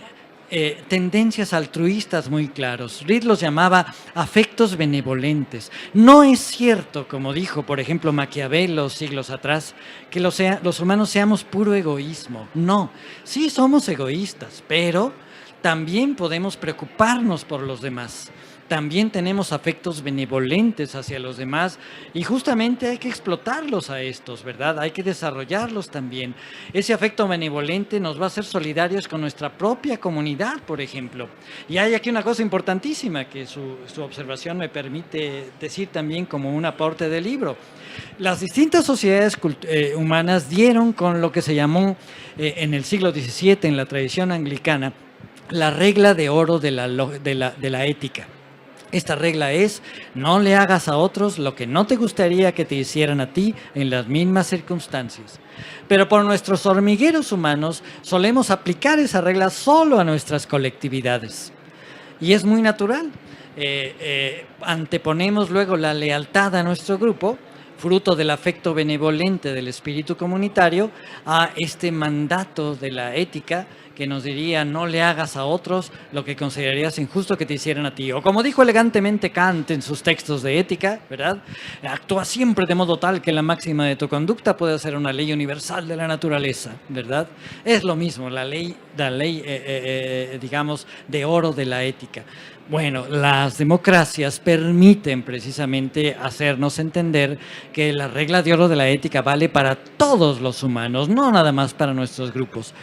tendencias altruistas muy claros. Reid los llamaba afectos benevolentes. No es cierto, como dijo, por ejemplo, Maquiavelo siglos atrás, que los humanos seamos puro egoísmo. No, sí somos egoístas, pero también podemos preocuparnos por los demás. También tenemos afectos benevolentes hacia los demás, y justamente hay que explotarlos a estos, ¿verdad? Hay que desarrollarlos también. Ese afecto benevolente nos va a hacer solidarios con nuestra propia comunidad, por ejemplo. Y hay aquí una cosa importantísima que su observación me permite decir también como un aporte del libro. Las distintas sociedades humanas dieron con lo que se llamó en el siglo XVII, en la tradición anglicana, la regla de oro de la ética. Esta regla es, no le hagas a otros lo que no te gustaría que te hicieran a ti en las mismas circunstancias. Pero por nuestros hormigueros humanos solemos aplicar esa regla solo a nuestras colectividades. Y es muy natural. Anteponemos luego la lealtad a nuestro grupo, fruto del afecto benevolente del espíritu comunitario, a este mandato de la ética que nos diría, no le hagas a otros lo que considerarías injusto que te hicieran a ti. O como dijo elegantemente Kant en sus textos de ética, ¿verdad? Actúa siempre de modo tal que la máxima de tu conducta pueda ser una ley universal de la naturaleza, ¿verdad? Es lo mismo, la ley digamos, de oro de la ética. Bueno, las democracias permiten precisamente hacernos entender que la regla de oro de la ética vale para todos los humanos, no nada más para nuestros grupos.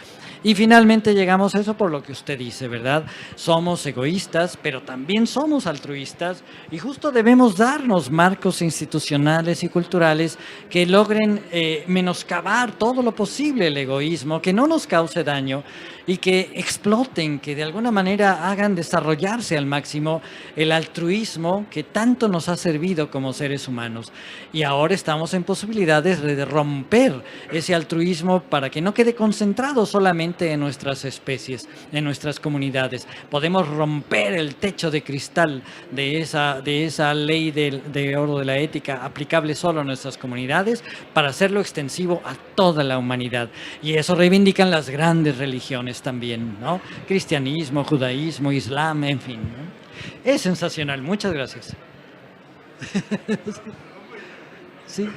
Y finalmente llegamos a eso por lo que usted dice, ¿verdad? Somos egoístas, pero también somos altruistas y justo debemos darnos marcos institucionales y culturales que logren menoscabar todo lo posible el egoísmo, que no nos cause daño y que exploten, que de alguna manera hagan desarrollarse al máximo el altruismo que tanto nos ha servido como seres humanos. Y ahora estamos en posibilidades de romper ese altruismo para que no quede concentrado solamente en nuestras especies, en nuestras comunidades. Podemos romper el techo de cristal de esa ley de oro de la ética aplicable solo a nuestras comunidades para hacerlo extensivo a toda la humanidad. Y eso reivindican las grandes religiones también, ¿no? Cristianismo, judaísmo, islam, en fin, ¿no? Es sensacional. Muchas gracias. Sí.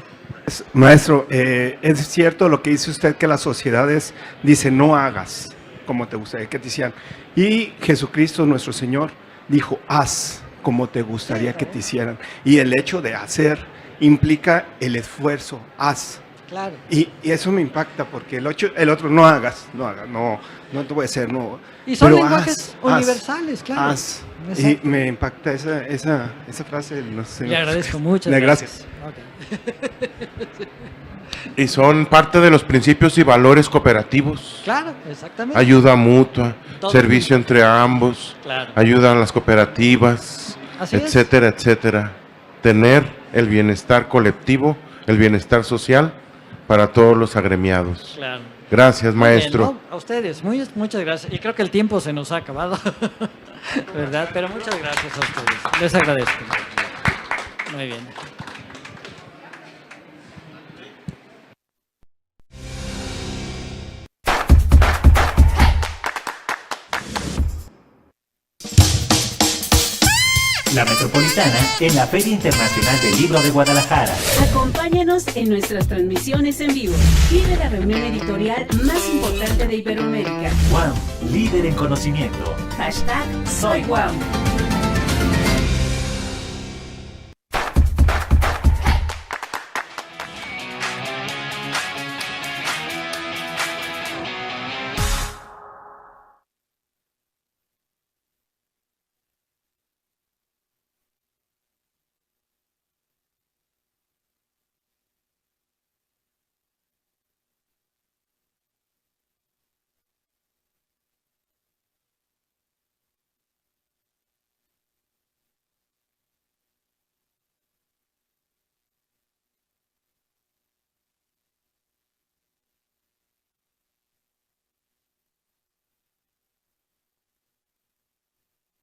Maestro, es cierto lo que dice usted, que las sociedades dicen no hagas como te gustaría que te hicieran. Y Jesucristo, nuestro Señor, dijo haz como te gustaría que te hicieran. Y el hecho de hacer implica el esfuerzo, haz. Claro. Y eso me impacta porque el otro no hagas, no te voy a hacer, no. Y son pero lenguajes universales, claro. Haz. Y me impacta esa frase. No sé. Le agradezco mucho. Gracias. Okay. Y son parte de los principios y valores cooperativos. Claro, exactamente. Ayuda mutua, Todo servicio entre ambos, claro. ayuda a las cooperativas, Así etcétera, etcétera. Tener el bienestar colectivo, el bienestar social para todos los agremiados. Claro. Gracias, maestro. Bien, ¿no? A ustedes, muchas gracias. Y creo que el tiempo se nos ha acabado, ¿verdad? Pero muchas gracias a ustedes. Les agradezco. Muy bien. La Metropolitana en la Feria Internacional del Libro de Guadalajara. Acompáñanos en nuestras transmisiones en vivo. Vive la reunión editorial más importante de Iberoamérica. Guam, líder en conocimiento. #SoyGuam.